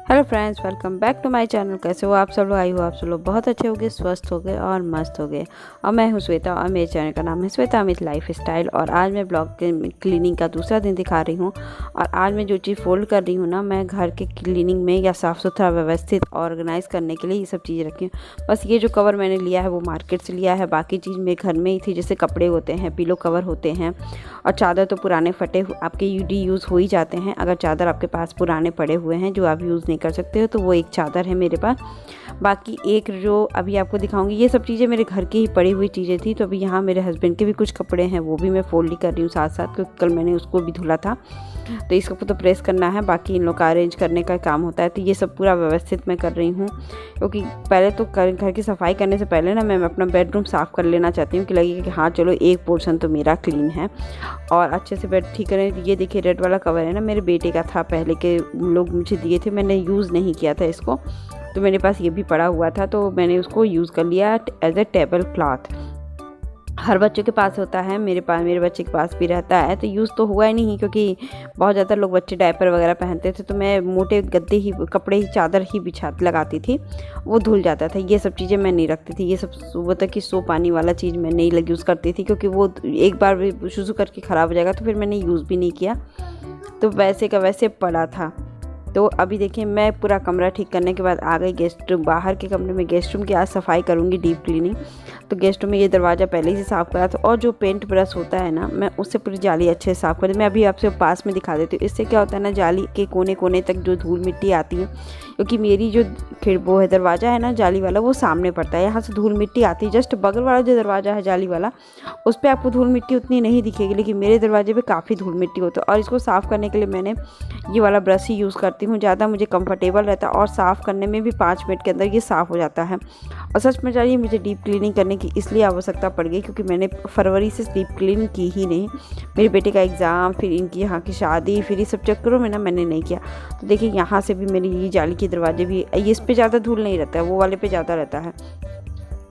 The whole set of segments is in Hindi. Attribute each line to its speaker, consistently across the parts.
Speaker 1: Hello friends, welcome back to my channel. कैसे हो आप सब लोग? आई हो आप सब लोग बहुत अच्छे हो गए, स्वस्थ हो गए और मस्त हो गए। और मैं हूँ श्वेता और मेरे चैनल का नाम है श्वेता अमित लाइफ स्टाइल। और आज मैं ब्लॉग के क्लीनिंग का दूसरा दिन दिखा रही हूँ। और आज मैं जो चीज़ फोल्ड कर रही हूँ ना, मैं घर के क्लीनिंग में या साफ़ सुथरा व्यवस्थित ऑर्गेनाइज़ करने के लिए ये सब चीज़ें रखी हूँ। बस ये जो कवर मैंने लिया है वो मार्केट से लिया है, बाकी चीज़ मेरे घर में ही थी। जैसे कपड़े होते हैं, पिलो कवर होते हैं और चादर तो पुराने फटे आपके यूज़ हो ही जाते हैं। अगर चादर आपके पास पुराने पड़े हुए हैं जो आप यूज़ नहीं कर सकते हो तो वो एक चादर है मेरे पास। बाकी एक जो अभी आपको दिखाऊंगी, ये सब चीज़ें मेरे घर की ही पड़ी हुई चीज़ें थी। तो अभी यहाँ मेरे हस्बैंड के भी कुछ कपड़े हैं, वो भी मैं फोल्ड ही कर रही हूँ साथ साथ, क्योंकि कल मैंने उसको भी धुला था। तो इसको तो प्रेस करना है, बाकी इन लोग का अरेंज करने का काम होता है। तो ये सब पूरा व्यवस्थित मैं कर रही हूँ, क्योंकि पहले तो घर की सफाई करने से पहले ना मैं अपना बेडरूम साफ़ कर लेना चाहती हूँ कि लगेगा कि हाँ चलो एक पोर्शन तो मेरा क्लीन है और अच्छे से बेड ठीक करें। ये देखिए रेड वाला कवर है ना, मेरे बेटे का था, पहले के लोग मुझे दिए थे, मैंने यूज़ नहीं किया था इसको। तो मेरे पास ये भी पड़ा हुआ था तो मैंने उसको यूज़ कर लिया एज ए टेबल क्लॉथ। हर बच्चों के पास होता है, मेरे बच्चे के पास भी रहता है। तो यूज़ तो हुआ ही नहीं, क्योंकि बहुत ज़्यादा लोग बच्चे डायपर वगैरह पहनते थे तो मैं मोटे गद्दे ही, कपड़े ही, चादर ही बिछा लगाती थी, वो धुल जाता था। ये सब चीज़ें मैं नहीं रखती थी। ये सब सुबह तक की सो पानी वाला चीज़ मैं नहीं यूज़ करती थी, क्योंकि वो एक बार भी शुरू करके ख़राब हो जाएगा। तो फिर मैंने यूज़ भी नहीं किया, तो वैसे का वैसे पड़ा था। तो अभी देखिए मैं पूरा कमरा ठीक करने के बाद आ गई गेस्ट रूम। बाहर के कमरे में गेस्ट रूम की आज सफाई करूँगी, डीप क्लीनिंग। तो गेस्ट रूम में ये दरवाज़ा पहले ही से साफ़ करा था, और जो पेंट ब्रश होता है ना, मैं उससे पूरी जाली अच्छे से साफ़ कर दी। मैं अभी आपसे पास में दिखा देती हूँ। इससे क्या होता है ना, जाली के कोने कोने तक जो धूल मिट्टी आती है, क्योंकि मेरी जो वो है दरवाज़ा है ना जाली वाला, वो सामने पड़ता है, यहाँ से धूल मिट्टी आती है। जस्ट बगल वाला जो दरवाज़ा है जाली वाला, उस पर आपको धूल मिट्टी उतनी नहीं दिखेगी, लेकिन मेरे दरवाजे पे काफ़ी धूल मिट्टी होती है। और इसको साफ़ करने के लिए मैंने ये वाला ब्रश ही यूज़ करती हूँ, ज़्यादा मुझे कंफर्टेबल रहता है और साफ़ करने में भी 5 मिनट के अंदर ये साफ़ हो जाता है। और सच में चाहिए मुझे डीप क्लीनिंग करने की इसलिए आवश्यकता पड़ गई, क्योंकि मैंने फरवरी से डीप क्लीनिंग की ही नहीं। मेरे बेटे का एग्ज़ाम, फिर इनकी यहाँ की शादी, फिर ये सब चक्करों में ना मैंने नहीं किया। तो देखिए यहाँ से भी मेरी ये जाली के दरवाजे भी, ये इस पर ज़्यादा धूल नहीं रहता है, वो वाले पे ज़्यादा रहता है।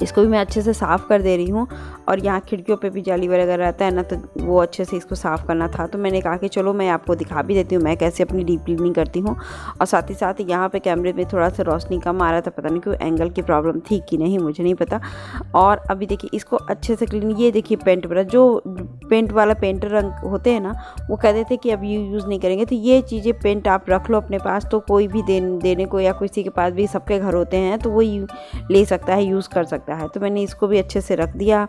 Speaker 1: इसको भी मैं अच्छे से साफ़ कर दे रही हूँ। और यहाँ खिड़कियों पे भी जाली वगैरह रहता है ना, तो वो अच्छे से इसको साफ़ करना था। तो मैंने कहा कि चलो मैं आपको दिखा भी देती हूँ मैं कैसे अपनी डीप क्लीनिंग करती हूँ। और साथ ही साथ यहाँ पे कैमरे में थोड़ा सा रोशनी कम आ रहा था, पता नहीं क्यों, एंगल की प्रॉब्लम थी कि नहीं मुझे नहीं पता। और अभी देखिए इसको अच्छे से क्लीन, ये देखिए पेंट ब्रश, जो पेंट वाला पेंट रंग होते हैं ना, वो कहते थे कि अब यूज़ नहीं करेंगे। तो ये चीज़ें पेंट आप रख लो अपने पास, तो कोई भी देने को या किसी के पास भी, सबके घर होते हैं, तो वो ले सकता है, यूज़ कर सकता है। तो मैंने इसको भी अच्छे से रख दिया।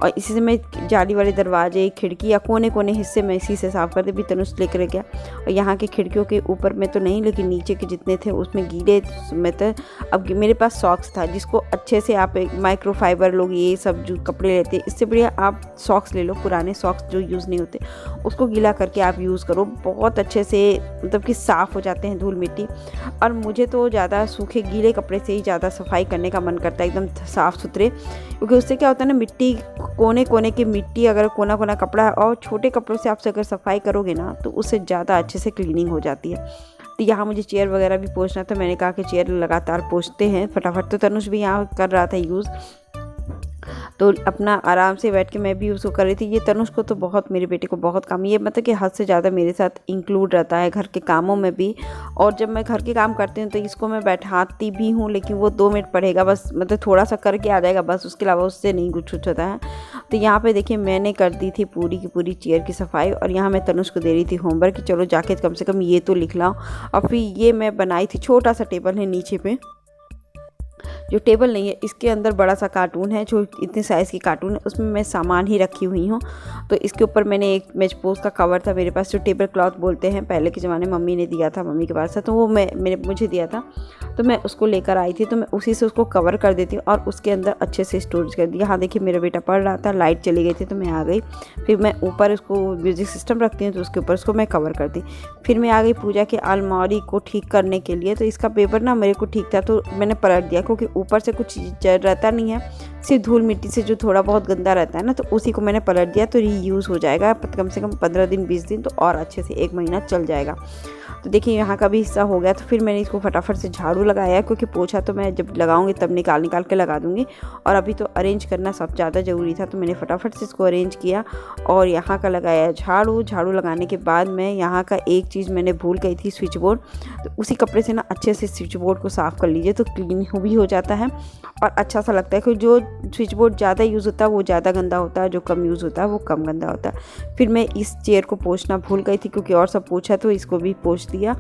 Speaker 1: और इसी से मैं जाली वाले दरवाजे, खिड़की या कोने कोने हिस्से में इसी से साफ़ कर दी। भी तनुष लेकर गया। और यहाँ के खिड़कियों के ऊपर में तो नहीं, लेकिन नीचे के जितने थे उसमें गीले में तो। अब मेरे पास सॉक्स था, जिसको अच्छे से आप एक माइक्रोफाइबर लोग ये सब जो कपड़े लेते हैं, इससे बढ़िया आप सॉक्स ले लो, पुराने सॉक्स जो यूज़ नहीं होते, उसको गीला करके आप यूज़ करो। बहुत अच्छे से मतलब कि साफ़ हो जाते हैं धूल मिट्टी। और मुझे तो ज़्यादा सूखे गीले कपड़े से ही ज़्यादा सफाई करने का मन करता है, एकदम साफ़ सुथरे। क्योंकि उससे क्या होता है ना, मिट्टी, कोने कोने की मिट्टी, अगर कोना कोना कपड़ा है और छोटे कपड़ों से आप अगर सफाई करोगे ना, तो उससे ज़्यादा अच्छे से क्लीनिंग हो जाती है। तो यहाँ मुझे चेयर वगैरह भी पोंछना था। मैंने कहा कि चेयर लगातार पोंछते हैं फटाफट। तो तनुष भी यहाँ कर रहा था यूज़, तो अपना आराम से बैठ के मैं भी उसको कर रही थी। ये तनुष को तो बहुत, मेरे बेटे को बहुत काम, ये मतलब कि हद से ज़्यादा मेरे साथ इंक्लूड रहता है घर के कामों में भी। और जब मैं घर के काम करती हूँ तो इसको मैं बैठाती भी हूँ, लेकिन वो 2 मिनट पढ़ेगा बस, मतलब थोड़ा सा करके आ जाएगा बस, उसके अलावा उससे नहीं कुछ होता है। तो यहाँ पे देखिए मैंने कर दी थी पूरी की पूरी चेयर की सफाई। और यहाँ मैं तनुष को दे रही थी होमवर्क कि चलो जाके कम से कम ये तो लिख लाओ। और फिर ये मैं बनाई थी, छोटा सा टेबल है नीचे पे, जो टेबल नहीं है, इसके अंदर बड़ा सा कार्टून है, जो इतने साइज़ की कार्टून है, उसमें मैं सामान ही रखी हुई हूँ। तो इसके ऊपर मैंने एक मेजपोज का कवर था मेरे पास, जो टेबल क्लॉथ बोलते हैं, पहले के ज़माने में मम्मी ने दिया था, मम्मी के पास था, तो वो मुझे दिया था। तो मैं उसको लेकर आई थी, तो मैं उसी से उसको कवर कर देती हूँ और उसके अंदर अच्छे से स्टोरेज कर दिया। हाँ देखिए मेरा बेटा पढ़ रहा था, लाइट चली गई थी तो मैं आ गई। फिर मैं ऊपर उसको म्यूज़िक सिस्टम रखती हूँ, तो उसके ऊपर उसको मैं कवर कर दी। फिर मैं आ गई पूजा की अलमारी को ठीक करने के लिए। तो इसका पेपर ना मेरे को ठीक था, तो मैंने पलट दिया, क्योंकि ऊपर से कुछ रहता नहीं है, सिर्फ धूल मिट्टी से जो थोड़ा बहुत गंदा रहता है ना, तो उसी को मैंने पलट दिया। तो रीयूज़ हो जाएगा कम से कम 15 दिन 20 दिन, तो और अच्छे से 1 महीना चल जाएगा। तो देखिए यहाँ का भी हिस्सा हो गया। तो फिर मैंने इसको फटाफट से झाड़ू लगाया, क्योंकि पोछा तो मैं जब लगाऊंगी तब निकाल के लगा दूंगी, और अभी तो अरेंज करना सब ज़्यादा ज़रूरी था। तो मैंने फटाफट से इसको अरेंज किया और यहाँ का लगाया झाड़ू लगाने के बाद मैं यहाँ का एक चीज़ मैंने भूल गई थी, स्विच बोर्ड। तो उसी कपड़े से ना अच्छे से स्विच बोर्ड को साफ़ कर लीजिए, तो क्लीन भी हो जाता है और अच्छा सा लगता है। क्योंकि जो स्विच बोर्ड ज़्यादा यूज़ होता है वो ज़्यादा गंदा होता है, जो कम यूज़ होता है वो कम गंदा होता है। फिर मैं इस चेयर को पोंछना भूल गई थी, क्योंकि और सब पोंछा तो इसको भी पोंछ दिया।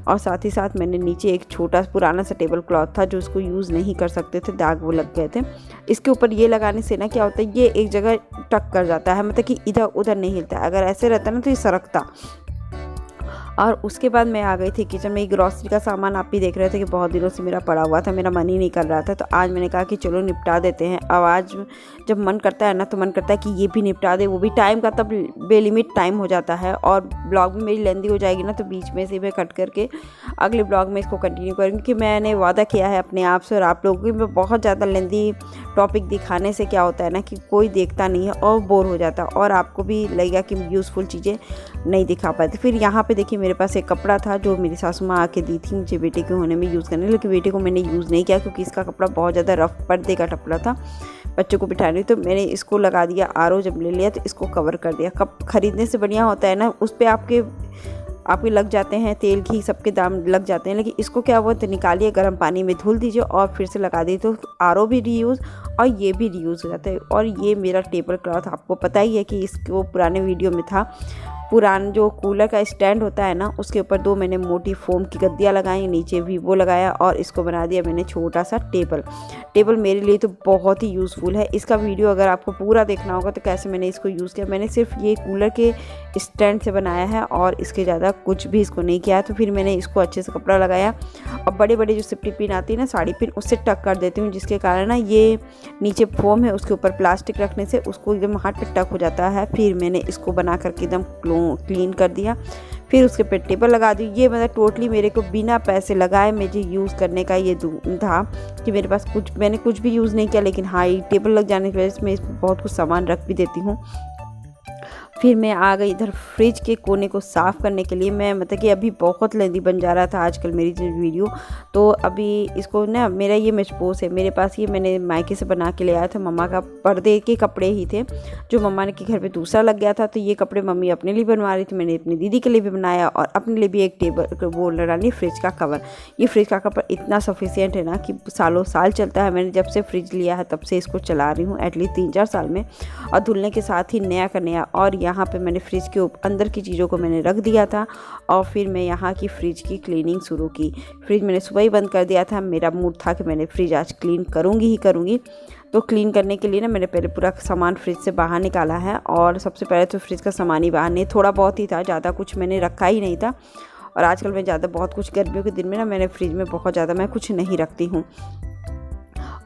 Speaker 1: और साथ ही साथ मैंने नीचे एक छोटा पुराना सा टेबल क्लॉथ था जो उसको यूज़ नहीं कर सकते थे, दाग वो लग गए थे। इसके ऊपर ये लगाने से ना क्या होता है, ये एक जगह टक कर जाता है, मतलब कि इधर उधर नहीं हिलता। अगर ऐसे रहता ना तो ये सरकता। और उसके बाद मैं आ गई थी किचन में। ग्रॉसरी का सामान आप भी देख रहे थे कि बहुत दिनों से मेरा पड़ा हुआ था, मेरा मन ही नहीं कर रहा था। तो आज मैंने कहा कि चलो निपटा देते हैं। अब आज जब मन करता है ना तो मन करता है कि ये भी निपटा दे, वो भी टाइम का तब बेलिमिट टाइम हो जाता है। और ब्लॉग भी मेरी लेंदी हो जाएगी ना, तो बीच में से मैं कट करके अगले ब्लॉग में इसको कंटिन्यू करूँगी। कि मैंने वादा किया है अपने आप से और आप लोगों को, मैं बहुत ज़्यादा लेंदी टॉपिक दिखाने से क्या होता है ना कि कोई देखता नहीं है और बोर हो जाता है, और आपको भी लगेगा कि यूज़फुल चीज़ें नहीं दिखा पाते। फिर यहाँ पे देखिए मेरे पास एक कपड़ा था जो मेरी सासू माँ आके दी थी मुझे बेटे के होने में यूज़ करने, लेकिन बेटे को मैंने यूज़ नहीं किया क्योंकि इसका कपड़ा बहुत ज़्यादा रफ पर्दे का कपड़ा था, बच्चों को बिठाने। तो मैंने इसको लगा दिया, आरओ जब ले लिया तो इसको कवर कर दिया। कप खरीदने से बढ़िया होता है ना, उस पर आपके लग जाते हैं, तेल घी सबके दाम लग जाते हैं, लेकिन इसको क्या हुआ तो निकालिए, गर्म पानी में धुल दीजिए और फिर से लगा दीजिए। तो आरओ भी रीयूज़ और ये भी रीयूज़ हो जाता है। और ये मेरा टेबल क्लॉथ आपको पता ही है कि इसको पुराने वीडियो में था, पुराना जो कूलर का स्टैंड होता है ना उसके ऊपर 2 मैंने मोटी फोम की गद्दियाँ लगाई, नीचे वीवो लगाया और इसको बना दिया मैंने छोटा सा टेबल मेरे लिए तो बहुत ही यूज़फुल है। इसका वीडियो अगर आपको पूरा देखना होगा तो कैसे मैंने इसको यूज़ किया, मैंने सिर्फ ये कूलर के स्टैंड से बनाया है और इसके ज़्यादा कुछ भी इसको नहीं किया है। तो फिर मैंने इसको अच्छे से कपड़ा लगाया और बड़े जो सिफ्टी पिन आती है ना साड़ी पिन, उससे टक कर देती हूँ, जिसके कारण ना ये नीचे फोम है उसके ऊपर प्लास्टिक रखने से उसको एकदम हाथ पे टक हो जाता है। फिर मैंने इसको बना करके एकदम क्लीन कर दिया, फिर उसके पे टेबल लगा दी। ये मतलब टोटली मेरे को बिना पैसे लगाए मुझे यूज़ करने का ये था कि मेरे पास मैंने कुछ भी यूज़ नहीं किया, लेकिन हाँ ये टेबल लग जाने की वजह से मैं इसमें बहुत कुछ सामान रख भी देती हूँ। फिर मैं आ गई इधर फ्रिज के कोने को साफ़ करने के लिए। मैं मतलब कि अभी बहुत लेंदी बन जा रहा था आजकल मेरी जो वीडियो, तो अभी इसको ना मेरा ये मेचपोस है मेरे पास, ये मैंने मायके से बना के ले आया था। मम्मा का पर्दे के कपड़े ही थे जो मम्मा के घर पे दूसरा लग गया था, तो ये कपड़े मम्मी अपने लिए बनवा रही थी, मैंने अपनी दीदी के लिए भी बनाया और अपने लिए भी एक टेबल वो लगानी फ्रिज का कवर। ये फ्रिज का कवर इतना सफिशियंट है ना कि सालों साल चलता है। मैंने जब से फ्रिज लिया है तब से इसको चला रही हूँ एटलीस्ट 3-4 साल में, और धुलने के साथ ही नया का नया। और यहाँ पे मैंने फ्रिज के अंदर की चीज़ों को मैंने रख दिया था और फिर मैं यहाँ की फ्रिज की क्लीनिंग शुरू की। फ्रिज मैंने सुबह ही बंद कर दिया था, मेरा मूड था कि मैंने फ्रिज आज क्लीन करूँगी। तो क्लीन करने के लिए ना मैंने पहले पूरा सामान फ्रिज से बाहर निकाला है, और सबसे पहले तो फ्रिज का सामान ही बाहर नहीं, थोड़ा बहुत ही था, ज़्यादा कुछ मैंने रखा ही नहीं था। और आजकल मैं ज़्यादा बहुत कुछ गर्मियों के दिन में ना मैंने फ्रिज में बहुत ज़्यादा मैं कुछ नहीं रखती हूँ।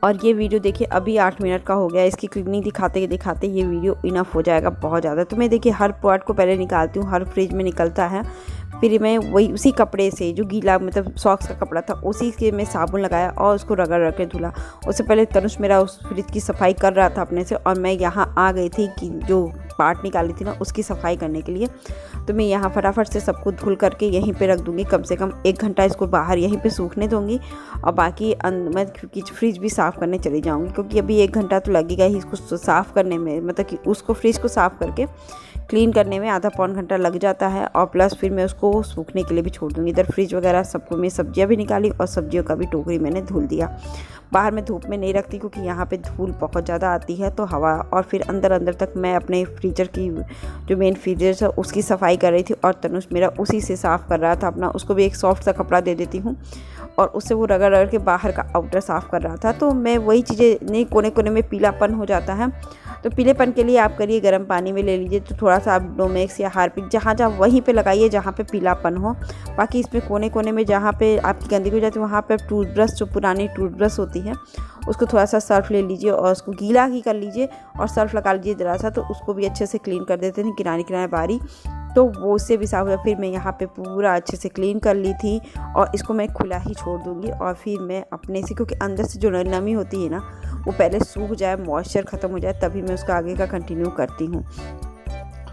Speaker 1: और ये वीडियो देखिए अभी 8 मिनट का हो गया, इसकी क्लीनिंग दिखाते ये वीडियो इनफ हो जाएगा बहुत ज़्यादा। तो मैं देखिए हर पार्ट को पहले निकालती हूँ, हर फ्रिज में निकलता है, फिर मैं वही उसी कपड़े से जो गीला मतलब सॉक्स का कपड़ा था उसी के मैं साबुन लगाया और उसको रगड़ के धुला। उससे पहले तनुष मेरा उस फ्रिज की सफाई कर रहा था अपने से, और मैं यहाँ आ गई थी कि जो पार्ट निकाली थी ना उसकी सफाई करने के लिए। तो मैं यहाँ फटाफट से सबको धुल करके यहीं पे रख दूँगी, कम से कम 1 घंटा इसको बाहर यहीं पे सूखने दूँगी, और बाकी मैं फ्रिज भी साफ़ करने चली जाऊँगी, क्योंकि अभी 1 घंटा तो लगेगा ही इसको साफ़ करने में, मतलब कि उसको फ्रिज को साफ़ करके क्लीन करने में आधा पौन घंटा लग जाता है, और प्लस फिर मैं उसको सूखने के लिए भी छोड़ दूँगी। इधर फ्रिज वगैरह सबको मैं सब्जियाँ भी निकाली और सब्जियों का भी टोकरी मैंने धुल दिया। बाहर में धूप में नहीं रखती क्योंकि यहाँ पे धूल बहुत ज़्यादा आती है, तो हवा। और फिर अंदर तक मैं अपने फ्रीजर की जो मेन फ्रीजर है उसकी सफाई कर रही थी, और तनुष मेरा उसी से साफ़ कर रहा था अपना, उसको भी एक सॉफ्ट सा कपड़ा दे देती हूँ और उससे वो रगड़ के बाहर का आउटर साफ़ कर रहा था। तो मैं वही चीज़ें नहीं, कोने में पीलापन हो जाता है, तो पीलेपन के लिए आप करिए गर्म पानी में ले लीजिए, तो थोड़ा सा आप डोमेक्स या हार्पिक जहाँ वहीं पे लगाइए जहाँ पे पीलापन हो। बाकी इसमें कोने में जहाँ पे आपकी गंदगी हो जाती है वहाँ पे टूथब्रश, जो पुरानी टूथब्रश होती है उसको थोड़ा सा सर्फ ले लीजिए और उसको गीला ही कर लीजिए और सर्फ लगा लीजिए ज़रा सा, तो उसको भी अच्छे से क्लीन कर देते हैं किनारे बारी, तो वो उससे भी साफ हो। फिर मैं यहाँ पे पूरा अच्छे से क्लीन कर ली थी और इसको मैं खुला ही छोड़ दूँगी, और फिर मैं अपने से, क्योंकि अंदर से जो नमी होती है ना वो पहले सूख जाए, मॉइस्चर ख़त्म हो जाए, तभी मैं उसका आगे का कंटिन्यू करती हूँ।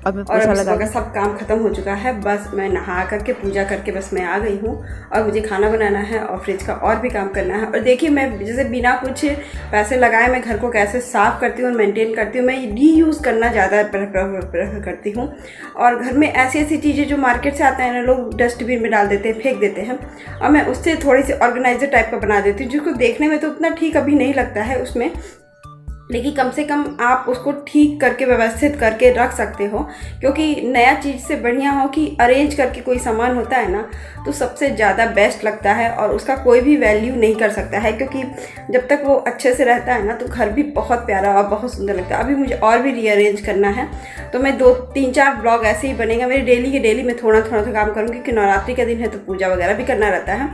Speaker 1: और मैं
Speaker 2: और
Speaker 1: पोछा
Speaker 2: अब
Speaker 1: लगा
Speaker 2: सुबह का सब काम खत्म हो चुका है। बस मैं नहा करके पूजा करके बस मैं आ गई हूँ और मुझे खाना बनाना है और फ्रिज का और भी काम करना है। और देखिए मैं जैसे बिना कुछ पैसे लगाए मैं घर को कैसे साफ़ करती हूँ और मेंटेन करती हूँ। मैं रीयूज़ करना ज़्यादा प्रेफर करती हूँ। और घर में ऐसी ऐसी चीज़ें जो मार्केट से आता है ना, लोग डस्टबिन में डाल देते हैं, फेंक देते हैं, और मैं उससे थोड़ी सी ऑर्गेनाइजर टाइप का बना देती हूँ, जिसको देखने में तो उतना ठीक अभी नहीं लगता है उसमें, लेकिन कम से कम आप उसको ठीक करके व्यवस्थित करके रख सकते हो। क्योंकि नया चीज़ से बढ़िया हो कि अरेंज करके कोई सामान होता है ना, तो सबसे ज़्यादा बेस्ट लगता है और उसका कोई भी वैल्यू नहीं कर सकता है। क्योंकि जब तक वो अच्छे से रहता है ना, तो घर भी बहुत प्यारा और बहुत सुंदर लगता है। अभी मुझे और भी रीअरेंज करना है, तो मैं 2-3-4 ब्लॉग ऐसे ही बनेगा मेरे डेली के डेली। मैं थोड़ा थोड़ा सा काम करूँगी क्योंकि नवरात्रि का दिन है तो पूजा वगैरह भी करना रहता है,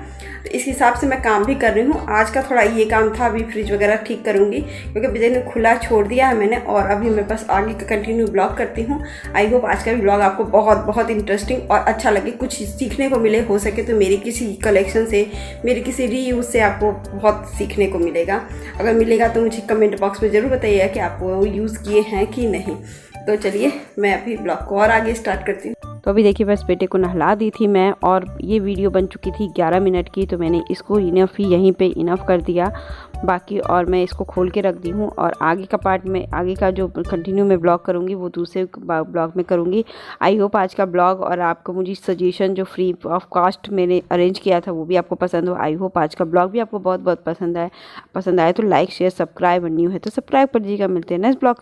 Speaker 2: तो इस हिसाब से मैं काम भी कर रही हूँ। आज का थोड़ा ये काम था, अभी फ्रिज वगैरह ठीक करूँगी क्योंकि बिजली ने खुला छोड़ दिया है मैंने, और अभी मैं बस आगे का कंटिन्यू ब्लॉग करती हूँ। आई होप आज का भी ब्लॉग आपको बहुत बहुत इंटरेस्टिंग और अच्छा लगे, कुछ सीखने को मिले। हो सके तो मेरी किसी कलेक्शन से, मेरे किसी रीयूज़ से आपको बहुत सीखने को मिलेगा। अगर मिलेगा तो मुझे कमेंट बॉक्स में ज़रूर बताइएगा कि आप वो यूज़ किए हैं कि नहीं। तो चलिए मैं अभी ब्लॉग को और आगे स्टार्ट करती हूँ।
Speaker 1: तो अभी देखिए बस बेटे को नहला दी थी मैं, और ये वीडियो बन चुकी थी 11 मिनट की, तो मैंने इसको इनफ ही यहीं पे इनफ कर दिया बाकी, और मैं इसको खोल के रख दी हूँ। और आगे का पार्ट में, आगे का जो कंटिन्यू मैं ब्लॉग करूँगी वो दूसरे ब्लॉग में करूँगी। आई होप आज का ब्लॉग और आपको मुझे सजेशन जो फ्री ऑफ कॉस्ट मैंने अरेंज किया था वो भी आपको पसंद हो। आई होप आज का ब्लॉग भी आपको बहुत बहुत पसंद आए तो लाइक शेयर सब्सक्राइब, न्यू है तो सब्सक्राइब कर दीजिएगा। मिलते हैं नेक्स्ट ब्लॉग।